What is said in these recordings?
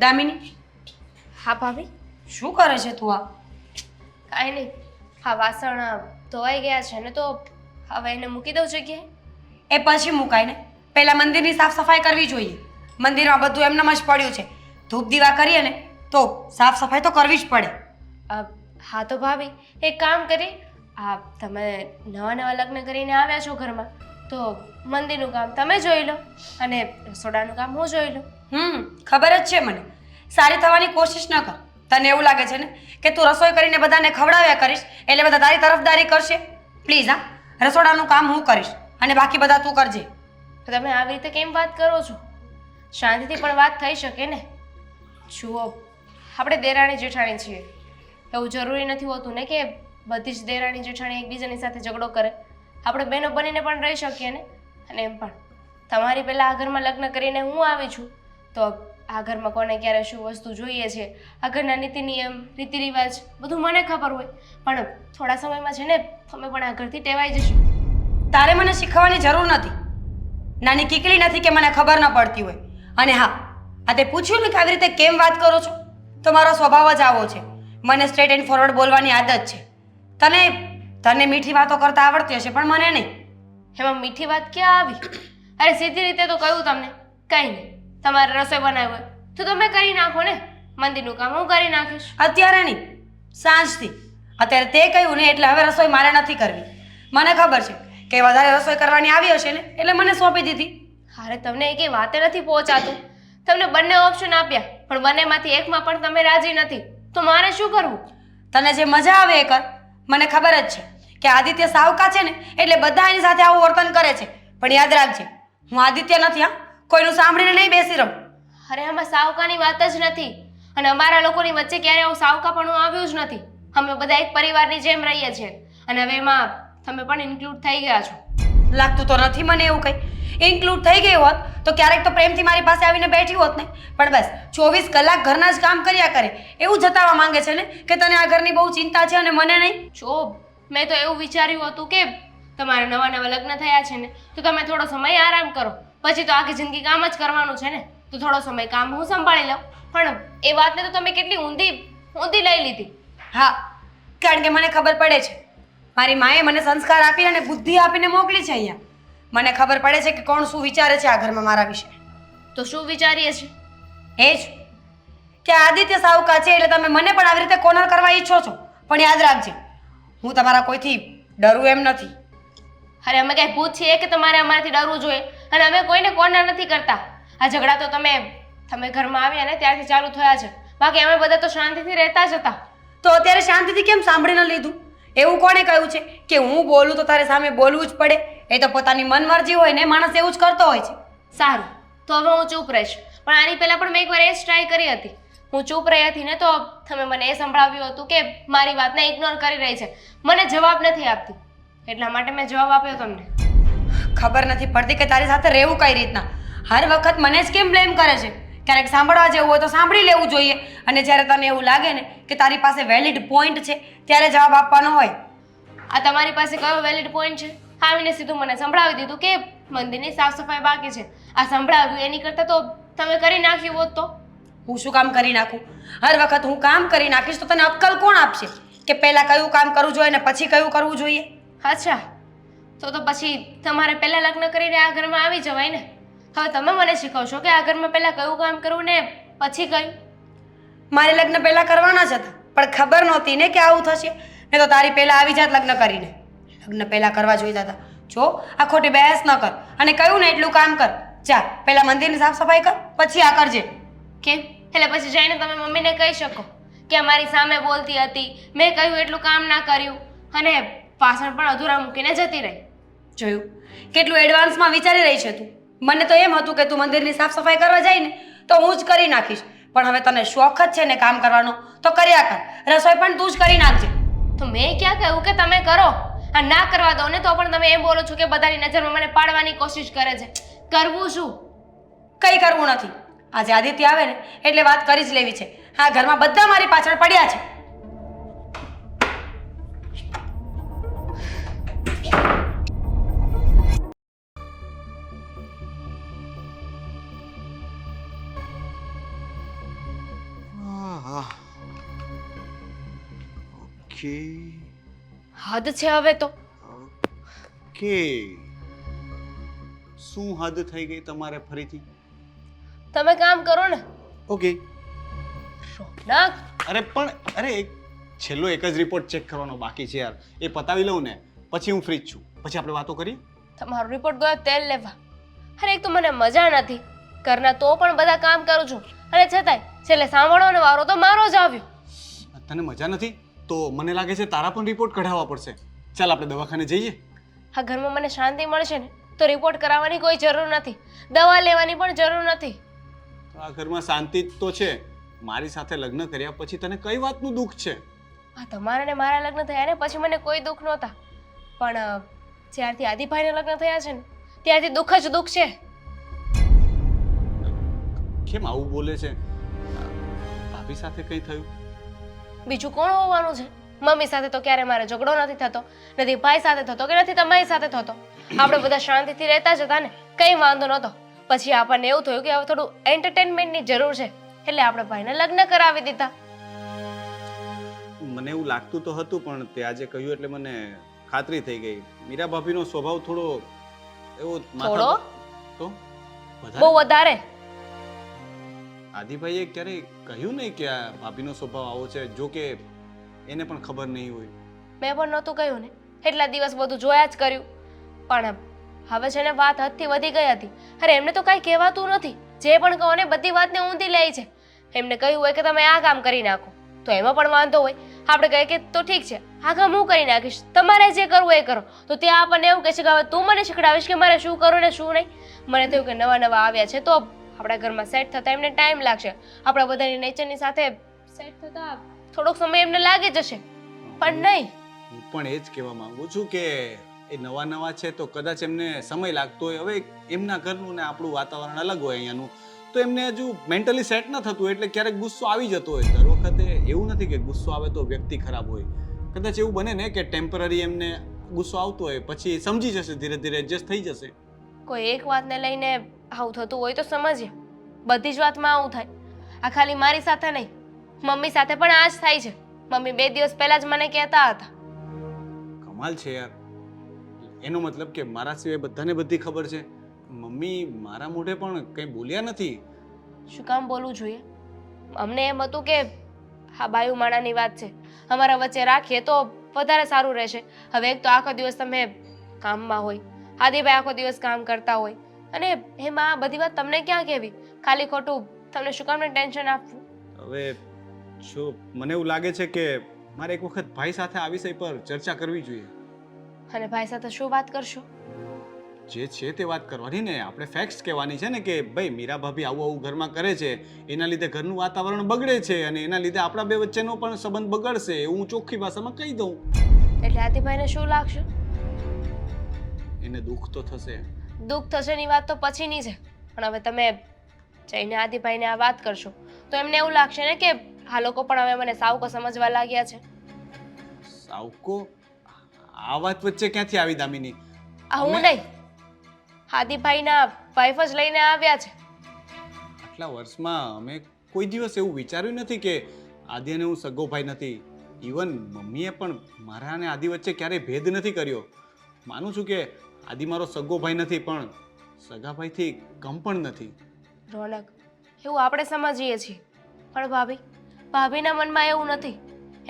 દામિની, હા ભાભી. શું કરે છે તું આ? કાંઈ નહીં, હા વાસણ ધોવાઈ ગયા છે ને તો હવે એને મૂકી દઉં જગ્યાએ. એ પછી મુકાય ને. પહેલા મંદિરની સાફ સફાઈ કરવી જોઈએ. મંદિરમાં બધું એમનેમ જ પડ્યું છે. ધૂપ દીવા કરીએ ને તો સાફ સફાઈ તો કરવી જ પડે. હા તો ભાભી એક કામ કરી, તમે નવા લગ્ન કરીને આવ્યા છો ઘરમાં તો મંદિરનું કામ તમે જોઈ લો અને રસોડાનું કામ હું જોઈ લઉં. ખબર જ છે મને. સારી થવાની કોશિશ ન કર. તને એવું લાગે છે ને કે તું રસોઈ કરીને બધાને ખવડાવ્યા કરીશ એટલે બધા તારી તરફદારી કરશે? પ્લીઝ હા, રસોડાનું કામ હું કરીશ અને બાકી બધા તું કરજે. તમે આવી રીતે કેમ વાત કરો છો? શાંતિથી પણ વાત થઈ શકે ને. જુઓ, આપણે દેરાણી જેઠાણી છીએ, એવું જરૂરી નથી હોતું ને કે બધી જ દેરાણી જેઠાણી એકબીજાની સાથે ઝઘડો કરે. આપણે બહેનો બનીને પણ રહી શકીએ ને. અને એમ પણ તમારી પહેલાં આ ઘરમાં લગ્ન કરીને હું આવી છું તો આ ઘરમાં કોને ક્યારે શું વસ્તુ જોઈએ છે, આ ઘરના નીતિ નિયમ રીતિ રિવાજ બધું મને ખબર હોય. પણ થોડા સમયમાં છે ને તમે પણ આ ઘરથી ટેવાઈ જશો. તારે મને શીખવવાની જરૂર નથી. નાની કીકલી નથી કે મને ખબર ન પડતી હોય. અને હા, આ તે પૂછ્યું ને કે આવી રીતે કેમ વાત કરો છો, તો મારો સ્વભાવ જ આવો છે. મને સ્ટ્રેટ એન્ડ ફોરવર્ડ બોલવાની આદત છે. તને મીઠી વાતો કરતા આવડતી હશે પણ મને નહીં. એમાં મીઠી વાત ક્યાં આવી? અરે સીધી રીતે તો કહ્યું તમને, કંઈ નહીં. તમારે રસોઈ બનાવી હોય તો તમે કરી નાખો ને, મંદિરનું કામ હું કરી નાખીશ. અત્યારે નહીં, સાંજથી. અત્યારે તે કહ્યું ને એટલે હવે રસોઈ મારે નથી કરવી. મને ખબર છે કે વધારે રસોઈ કરવાની આવી હશે ને એટલે મને સોંપી દીધી. અરે તમને એકેય વાતે નથી પહોંચાતું. તમને બંને ઓપ્શન આપ્યા પણ બંનેમાંથી એકમાં પણ તમે રાજી નથી તો મારે શું કરવું? તને જે મજા આવે એ કર. મને ખબર જ છે કે આદિત્ય સાવકા છે ને એટલે બધા એની સાથે આવું વર્તન કરે છે. પણ યાદ રાખજે, હું આદિત્ય નથી. હા, કોઈનું સાંભળીને નહીં બેસી રહું. અરે આમાં સાવકાની વાત જ નથી અને અમારા લોકોની વચ્ચે ક્યારે આવું સાવકાપણું આવ્યું જ નથી. અમે બધા એક પરિવારની જેમ રહીએ છીએ અને હવે એમાં તમે પણ ઇન્ક્લુડ થઈ ગયા છો. લાગતું તો નથી મને એવું કંઈ. ઇન્ક્લુડ થઈ ગઈ હોત તો ક્યારેક તો પ્રેમથી મારી પાસે આવીને બેઠી હોત ને. પણ બસ 24 કલાક ઘરના જ કામ કર્યા કરે એવું જતાવવા માંગે છે ને કે તને આ ઘરની બહુ ચિંતા છે અને મને નહીં. જો મેં તો એવું વિચાર્યું હતું કે તમારે નવા લગ્ન થયા છે ને તો તમે થોડો સમય આરામ કરો, પછી તો આખી જિંદગી કામ જ કરવાનું છે ને તો થોડો સમય કામ હું સંભાળી લઉં. પણ એ વાતને તો તમે કેટલી ઊંધી લઈ લીધી. હા, કારણ કે મને ખબર પડે છે. મારી માએ મને સંસ્કાર આપી અને બુદ્ધિ આપીને મોકલી છે અહીંયા. મને ખબર પડે છે કે કોણ શું વિચારે છે આ ઘરમાં મારા વિશે. તો શું વિચારીએ છે? એ જ કે આદિત્ય સાવકા છે એટલે તમે મને પણ આવી રીતે કોર્નર કરવા ઈચ્છો છો. પણ યાદ રાખજે, હું તમારા કોઈથી ડરું એમ નથી. અરે અમે કાંઈ ભૂત છીએ કે તમારે અમારાથી ડરવું જોઈએ? અને અમે કોઈને કોર્નર નથી કરતા. આ ઝઘડા તો તમે ઘરમાં આવ્યા ને ત્યારથી ચાલુ થયા છે. બાકી અમે બધા તો શાંતિથી રહેતા જ હતા. તો અત્યારે શાંતિથી કેમ સાંભળી ન લીધું? એવું કોણે કહ્યું છે કે હું બોલું તો તારે સામે બોલવું જ પડે? એ તો પોતાની મનમરજી હોય ને, માણસ એવું જ કરતો હોય છે. સારું, તો હવે હું ચૂપ રહીશ. પણ આની પહેલાં પણ મેં એકવાર એ જ ટ્રાય કરી હતી. હું ચૂપ રહી હતી ને તો તમે મને એ સંભળાવ્યું હતું કે મારી વાતને ઇગ્નોર કરી રહી છે, મને જવાબ નથી આપતી. એટલા માટે મેં જવાબ આપ્યો તમને. ખબર નથી પડતી કે તારી સાથે રહેવું કઈ રીતના. હર વખત મને જ કેમ બ્લેમ કરે છે? ક્યારેક સાંભળવા જેવું હોય તો સાંભળી લેવું જોઈએ અને જ્યારે તને એવું લાગે ને કે તારી પાસે વેલિડ પોઈન્ટ છે ત્યારે જવાબ આપવાનો હોય. આ તમારી પાસે કયો વેલિડ પોઈન્ટ છે? આવીને સીધું મને સંભળાવી દીધું કે મંદિરની સાફ સફાઈ બાકી છે. આ સંભળાવ્યું એની કરતાં તો તમે કરી નાખ્યું હોત તો. હું શું કામ કરી નાખું? હર વખત હું કામ કરી નાખીશ તો તને અક્કલ કોણ આપશે કે પહેલાં કયું કામ કરવું જોઈએ ને પછી કયું કરવું જોઈએ? અચ્છા, તો પછી તમારે પહેલાં લગ્ન કરીને આ ઘરમાં આવી જવાય ને. હવે તમે મને શીખવશો કે આ ઘરમાં પહેલાં કયું કામ કરવું ને પછી કયું? મારે લગ્ન પહેલાં કરવાના જ હતા પણ ખબર નહોતી ને કે આવું થશે. ને તો તારી પહેલાં આવી જાત લગ્ન કરીને. લગ્ન પહેલાં કરવા જોઈતા હતા. જો આ ખોટી બહેસ ન કર અને કહ્યું ને એટલું કામ કર. જા પહેલાં મંદિરની સાફ સફાઈ કર પછી આ કરજે. કેમ? એટલે પછી જઈને તમે મમ્મીને કહી શકો કે મારી સામે બોલતી હતી, મેં કહ્યું એટલું કામ ના કર્યું અને પાછળ પણ અધૂરા મૂકીને જતી રહી. જોયું કેટલું એડવાન્સમાં વિચારી રહી છે તું. મને તો એમ હતું કે તું મંદિરની સાફ સફાઈ કરવા જાય ને તો હું જ કરી નાખીશ. પણ હવે તને શોખ જ છે ને કામ કરવાનો તો કર્યા કર. રસોઈ પણ તું જ કરી નાખજે. તો મેં ક્યાં કહ્યું કે તમે કરો? આ ના કરવા દો ને તો પણ તમે એમ બોલો છો કે બધાની નજરમાં મને પાડવાની કોશિશ કરે છે. કરવું શું? કંઈ કરવું નથી. આજે આદિત્ય આવે ને એટલે વાત કરી જ લેવી છે. આ ઘરમાં બધા મારી પાછળ પડ્યા છે. ઓકે હદ છે હવે તો. ઓકે શું હદ થઈ ગઈ તમારે ફરીથી? તમે કામ કરો ને. ઓકે રોનક, અરે છેલ્લો એક જ રિપોર્ટ ચેક કરવાનો બાકી છે યાર, એ પતાવી લઉં ને પછી હું ફ્રી જ છું, પછી આપણે વાતો કરીએ. તમારો રિપોર્ટ ગયો તેલ લેવા. અરે એક તો મને મજા નથી ઘરના, તો પણ બધા કામ કરું છું અને છતાંય છેલ્લે સાંભળવાનો વારો તો મારો જ આવ્યો. તને મજા નથી તો મને લાગે છે તારા પણ રિપોર્ટ કઢાવવા પડશે. ચાલ આપણે દવાખાને જઈએ. આ ઘરમાં મને શાંતિ મળશે ને તો રિપોર્ટ કરાવવાની કોઈ જરૂર નથી, દવા લેવાની પણ જરૂર નથી. આ ઘરમાં શાંતિ જ તો છે. મારી સાથે લગ્ન કર્યા પછી તને કઈ વાતનું દુઃખ છે? આ તમારા ને મારા લગ્ન થયા ને પછી મને કોઈ દુઃખ નહોતા, પણ જ્યારથી આદિભાઈના લગ્ન થયા છે ને ત્યારથી દુઃખ જ દુઃખ છે. કેમ આવું બોલે છે? ભાભી સાથે કઈ થયું? બીજું કોણ હોવાનું છે? મમ્મી સાથે તો ક્યારે મારે ઝઘડો નથી થતો, નથી ભાઈ સાથે થતો કે નથી તમારી સાથે થતો. આપણે બધા શાંતિથી રહેતા જ હતા ને, કંઈ વાંધો નહોતો. પછી આપણને એવું થયું કે હવે થોડું એન્ટરટેનમેન્ટની જરૂર છે, એટલે આપણે ભાઈને લગ્ન કરાવી દીધા. મને એવું લાગતું તો હતું પણ તે આજે કહ્યું એટલે મને ખાતરી થઈ ગઈ. મીરા ભાભીનો સ્વભાવ થોડો એવો થોડો તો બહુ વધારે. આદિભાઈએ ક્યારેય કહ્યું નહીં કે આ ભાભીનો સ્વભાવ આવો છે, જો કે એને પણ ખબર નહીં હોય. મેં પણ નહોતું કહ્યું ને, એટલા દિવસ બધું જોયા જ કર્યું. પણ હવે છે ને વાત હદથી વધી ગઈ હતી. અરે એમને તો કાંઈ કહેવાતું નથી, જે પણ કહો ને બધી વાતને ઊંધી લે છે. એમને કહ્યું હોય કે તમે આ કામ કરી નાખો તો એમાં પણ વાંધો હોય. આપણે કહીએ કે તો ઠીક છે, આ કામ હું કરી નાખીશ, તમારે જે કરવું એ કરો, તો ત્યાં આપણને એવું કહે છે કે હવે તું મને શીખડાવીશ કે મારે શું કરવું ને શું નહીં. મને થયું કે નવા નવા આવ્યા છે તો આપણા ઘરમાં સેટ થતા એમને ટાઈમ લાગશે, આપણા બધાની નેચરની સાથે સેટ થતા થોડોક સમય એમને લાગી જશે. પણ નહીં, હું પણ એ જ કહેવા માંગુ છું કે એ નવા નવા છે તો કદાચ એમને સમય લાગતો હોય. હવે એમના ઘરનું ને આપણું વાતાવરણ અલગ હોય અહીંયાનું, તો એમને હજુ મેન્ટલી સેટ ન થતું એટલે ક્યારેક ગુસ્સો આવી જતો હોય. દર વખતે એવું નથી કે ગુસ્સો આવે તો વ્યક્તિ ખરાબ હોય. કદાચ એવું બને ને કે ટેમ્પરરી એમને ગુસ્સો આવતો હોય, પછી સમજી જશે, ધીરે ધીરે એડજસ્ટ થઈ જશે. કોઈ એક વાતને લઈને આવું થતું હોય તો સમજીએ. બધી જ વાતમાં આવું થાય. આ ખાલી મારી સાથે નહીં, મમ્મી સાથે પણ આ જ થાય છે. મમ્મી 2 દિવસ પહેલા જ મને કહેતા હતા. કમાલ છે યાર. એનો મતલબ કે મારા સિવાય બધાને બધી ખબર છે. મમ્મી મારા મોઢે પણ કંઈ બોલ્યા નથી. શું કામ બોલવું જોઈએ? અમને એમ હતું કે હા બાયુ માણાની વાત છે, અમારા વચ્ચે રાખીએ તો વધારે સારું રહેશે. હવે એક તો આખો દિવસ તમે કામમાં હોય, આદિભાઈ આખો દિવસ કામ કરતા હોય, અને એમાં આ બધી વાત તમને ક્યાં કહેવી? ખાલી ખોટું તમને શું કામને ટેન્શન આપવું? હવે જો મને એવું લાગે છે કે મારે એક વખત ભાઈ સાથે આ વિષય પર ચર્ચા કરવી જોઈએ. અને ભાઈ સાથે શું વાત કરશો? જે છે તે વાત કરવાની ને, આપણે ફેક્ટ્સ કહેવાની છે ને કે ભાઈ મીરા ભાભી આવું આવું ઘરમાં કરે છે, એના લીધે ઘરનું વાતાવરણ બગડે છે અને એના લીધે આપણા બે વચ્ચેનો પણ સંબંધ બગડશે, એવું હું ચોખ્ખી ભાષામાં કહી દઉં. એટલે આદિભાઈને શું લાગશે? એને દુઃખ તો થશે. દુઃખ થશે ની વાત તો પછીની છે, પણ હવે તમે જઈને આદિભાઈને આ વાત કરશો તો એમને એવું લાગશે ને કે આ લોકો પણ હવે મને સાવકો સમજવા લાગ્યા છે. સાવકો? આ વાત વચ્ચે ક્યાંથી આવી દામિની? આ હું નહીં, આદિભાઈના વાઈફ જ લઈને આવ્યા છે. આટલા વર્ષમાં અમે કોઈ દિવસ એવું વિચાર્યું નથી કે આદિ અને હું સગો ભાઈ નથી. ઇવન મમ્મીએ પણ મારા અને આદિ વચ્ચે ક્યારેય ભેદ નથી કર્યો. માનું છું કે આદિ મારો સગો ભાઈ નથી, પણ સગા ભાઈથી કમ પણ નથી. રોનક, એવું આપણે સમજીએ છીએ, પણ ભાભીના મનમાં એવું નથી.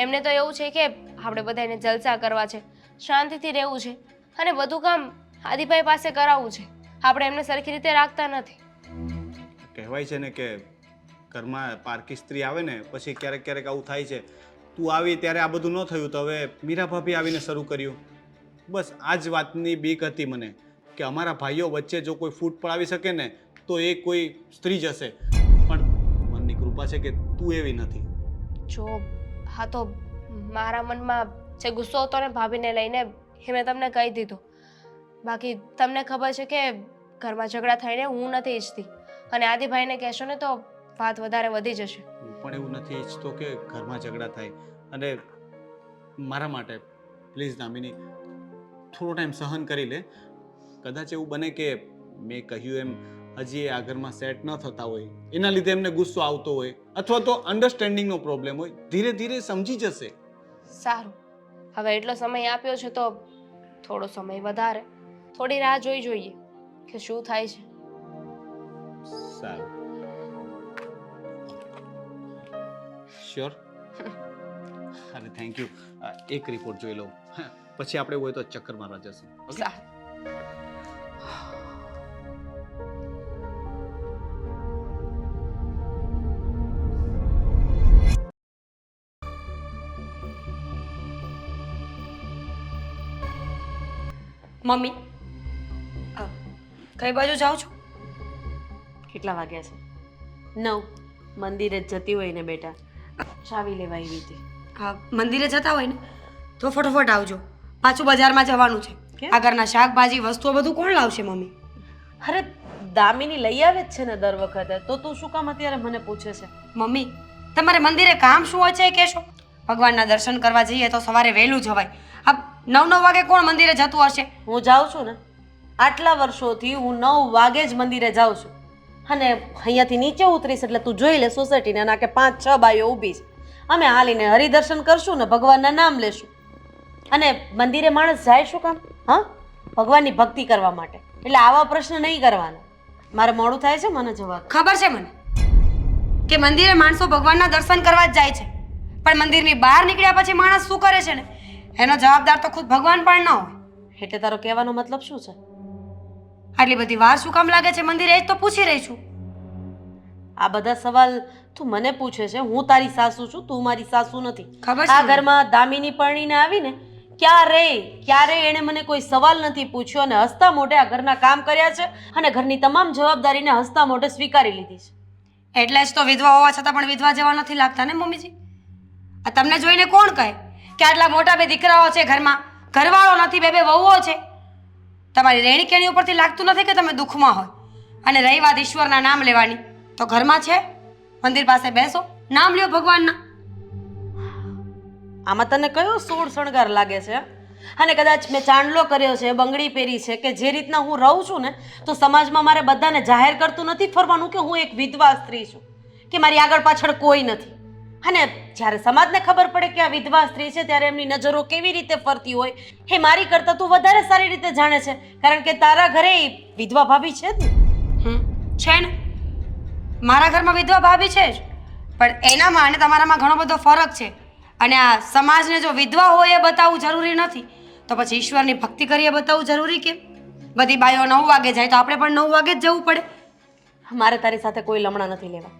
એમને તો એવું છે કે આપણે બધાને જલસા કરવા છે, શાંતિથી રહેવું છે અને બધું કામ આદિભાઈ પાસે કરાવવું છે. આપણે એમને સરખી રીતે રાખતા નથી. કહેવાય છે ને કે ઘરમાં પારકી સ્ત્રી આવે ને પછી ક્યારેક ક્યારેક આવું થાય છે. તું આવી ત્યારે આ બધું ન થયું, તો હવે મીરા ભાભી આવીને શરૂ કર્યું. બસ આ જ વાતની બીક હતી મને કે અમારા ભાઈઓ વચ્ચે જો કોઈ ફૂટ પડાવી શકે ને તો એ કોઈ સ્ત્રી જ હશે. પણ મનની કૃપા છે કે તું એવી નથી. જો હા, તો મારા મનમાં જે ગુસ્સો હતો ને ભાભીને લઈને એ મેં તમને કહી દીધું. બાકી તમને ખબર છે કે ઘરમાં ઝઘડા થઈને હું નથી ઈચ્છતી, અને આદિભાઈને કહેશો ને તો વાત વધારે વધી જશે. હું પણ એવું નથી ઈચ્છતો કે ઘરમાં ઝઘડા થાય. અને મારા માટે પ્લીઝ દામિની થોડો ટાઈમ સહન કરી લે. કદાચ એવું બને કે મેં કહ્યું એમ હજી આ ઘરમાં સેટ ન થતા હોય, એના લીધે એમને ગુસ્સો આવતો હોય, અથવા તો અન્ડરસ્ટેન્ડિંગનો પ્રોબ્લેમ હોય. ધીરે ધીરે સમજી જશે. સારું, હવે એટલો સમય આપ્યો છે તો થોડો સમય વધારે, થોડી રાહ જોઈ જોઈએ કે શું થાય છે. સારું. શ્યોર? અરે થેન્ક યુ. એક રિપોર્ટ જોઈ લઉં, પછી આપણે હોય તો ચક્કર મારવા જશું. ઓકે? સારું. મમ્મી કઈ બાજુ જાઓ છો? કેટલા વાગ્યા છે? 9. મંદિરે જ જતી હોય ને બેટા, ચાવી લેવા આવી હતી. મંદિરે જતા હોય ને તો ફટોફટ આવજો, પાછું બજારમાં જવાનું છે. કેમ? આ ઘરના શાકભાજી વસ્તુઓ બધું કોણ લાવશે મમ્મી? અરે દામિની લઈ આવે જ છે ને દર વખતે, તો તું શું કામ અત્યારે મને પૂછે છે? મમ્મી તમારે મંદિરે કામ શું હોય છે એ કહેશો? ભગવાનના દર્શન કરવા જઈએ તો સવારે વહેલું જવાય. આ 9 વાગે કોણ મંદિરે જતું હશે? હું જાઉં છું ને, આટલા વર્ષોથી હું 9 વાગે જ મંદિરે જાઉં છું. અને અહીંયાથી નીચે ઉતરીશ એટલે તું જોઈ લે સોસાયટીના નાકે 5-6 બાઈઓ ઊભી છે. અમે હાલીને હરિદર્શન કરશું ને ભગવાનના નામ લેશું. અને મંદિરે માણસ જાય શું કામ? હા, ભગવાનની ભક્તિ કરવા માટે. એટલે આવા પ્રશ્ન નહીં કરવાના. મારે મોડું થાય છે, મને જવા દે. ખબર છે મને કે મંદિરે માણસો ભગવાનના દર્શન કરવા જ જાય છે, પણ મંદિરની બહાર નીકળ્યા પછી માણસ શું કરે છે ને એનો જવાબદાર તો ખુદ ભગવાન પણ ન હોય. એટલે તારો કહેવાનો મતલબ શું છે? આટલી બધી વાર શું કામ લાગે છે મંદિરે એ જ તો પૂછી રહી છું. આ બધા સવાલ તું મને પૂછે છે? હું તારી સાસુ છું, તું મારી સાસુ નથી. ખબર છે આ મને. ઘરમાં દામિની પરણીને આવીને ક્યારે એણે મને કોઈ સવાલ નથી પૂછ્યો અને હસતા મોઢે આ ઘરના કામ કર્યા છે અને ઘરની તમામ જવાબદારીને હસતા મોઢે સ્વીકારી લીધી છે. એટલે જ તો વિધવા હોવા છતાં પણ વિધવા જેવા નથી લાગતા ને મમ્મીજી. આ તમને જોઈને કોણ કહે કે આટલા મોટા 2 દીકરાઓ છે ઘરમાં, ઘરવાળો નથી, 2 વહુઓ છે? તમારી રેણી કેણી ઉપરથી લાગતું નથી કે તમે દુઃખમાં હોય. અને રહી વાત ઈશ્વરના નામ લેવાની, તો ઘરમાં છે, મંદિર પાસે બેસો, નામ લ્યો ભગવાનના. આમાં તને કયો સોળ શણગાર લાગે છે? અને કદાચ મેં ચાંદલો કર્યો છે, બંગડી પહેરી છે, કે જે રીતના હું રહું છું ને તો સમાજમાં મારે બધાને જાહેર કરતું નથી ફરવાનું કે હું એક વિધવા સ્ત્રી છું, કે મારી આગળ પાછળ કોઈ નથી. અને જ્યારે સમાજને ખબર પડે કે આ વિધવા સ્ત્રી છે ત્યારે એમની નજરો કેવી રીતે ફરતી હોય એ મારી કરતાં તું વધારે સારી રીતે જાણે છે, કારણ કે તારા ઘરે વિધવા ભાભી છે જ ને. છે ને, મારા ઘરમાં વિધવા ભાભી છે જ, પણ એનામાં અને તમારામાં ઘણો બધો ફરક છે. અને આ સમાજને જો વિધવા હોય એ બતાવવું જરૂરી નથી, તો પછી ઈશ્વરની ભક્તિ કરીએ બતાવવું જરૂરી કેમ? બધી બાઈઓ 9 વાગે જાય તો આપણે પણ 9 વાગે જ જવું પડે? મારે તારી સાથે કોઈ લમણા નથી લેવા.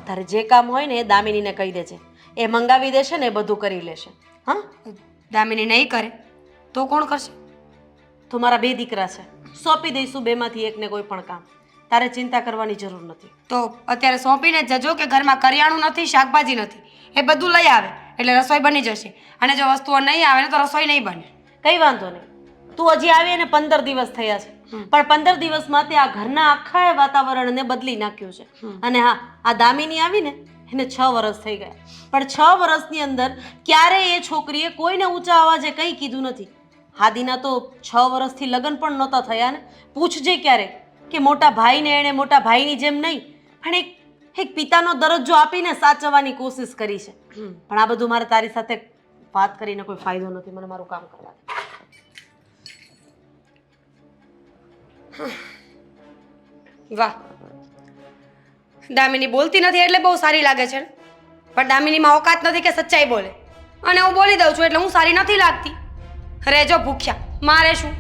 તારે જે કામ હોય ને એ દામિનીને કહી દેજે, એ મંગાવી દેશે ને એ બધું કરી લેશે. હા, દામિની નહીં કરે તો કોણ કરશે? તો મારા 2 દીકરા છે, સોંપી દઈશું 2માંથી એકને કોઈ પણ કામ. તારે ચિંતા કરવાની જરૂર નથી. તો અત્યારે સોંપીને જ જજો કે ઘરમાં કરિયાણું નથી, શાકભાજી નથી, એ બધું લઈ આવે એટલે રસોઈ બની જશે. અને જો વસ્તુઓ નહીં આવે ને તો રસોઈ નહીં બને. કઈ વાંધો નહીં, તું હજી આવી એને 15 દિવસ થયા છે, પણ 15 દિવસમાં તે આ ઘરના આખા વાતાવરણને બદલી નાખ્યું છે. અને હા, આ દામિની આવીને એને 6 વર્ષ થઈ ગયા, પણ 6 વર્ષની અંદર ક્યારેય એ છોકરીએ કોઈને ઊંચા અવાજે કંઈ કીધું નથી. હાદીના તો 6 વર્ષથી લગ્ન પણ નહોતા થયા ને. પૂછજે ક્યારેક કે મોટા ભાઈને એણે મોટા ભાઈની જેમ નહીં પણ એક પિતાનો દરજ્જો આપીને સાચવવાની કોશિશ કરી છે. પણ આ બધું મારે તારી સાથે વાત કરીને કોઈ ફાયદો નથી. મને મારું કામ કરવા દે. વાહ, દામિની બોલતી નથી એટલે બહુ સારી લાગે છે ને? પણ દામિનીમાં ઓકાત નથી કે સચ્ચાઈ બોલે, અને હું બોલી દઉં છું એટલે હું સારી નથી લાગતી. રહેજો ભૂખ્યા, મારે શું?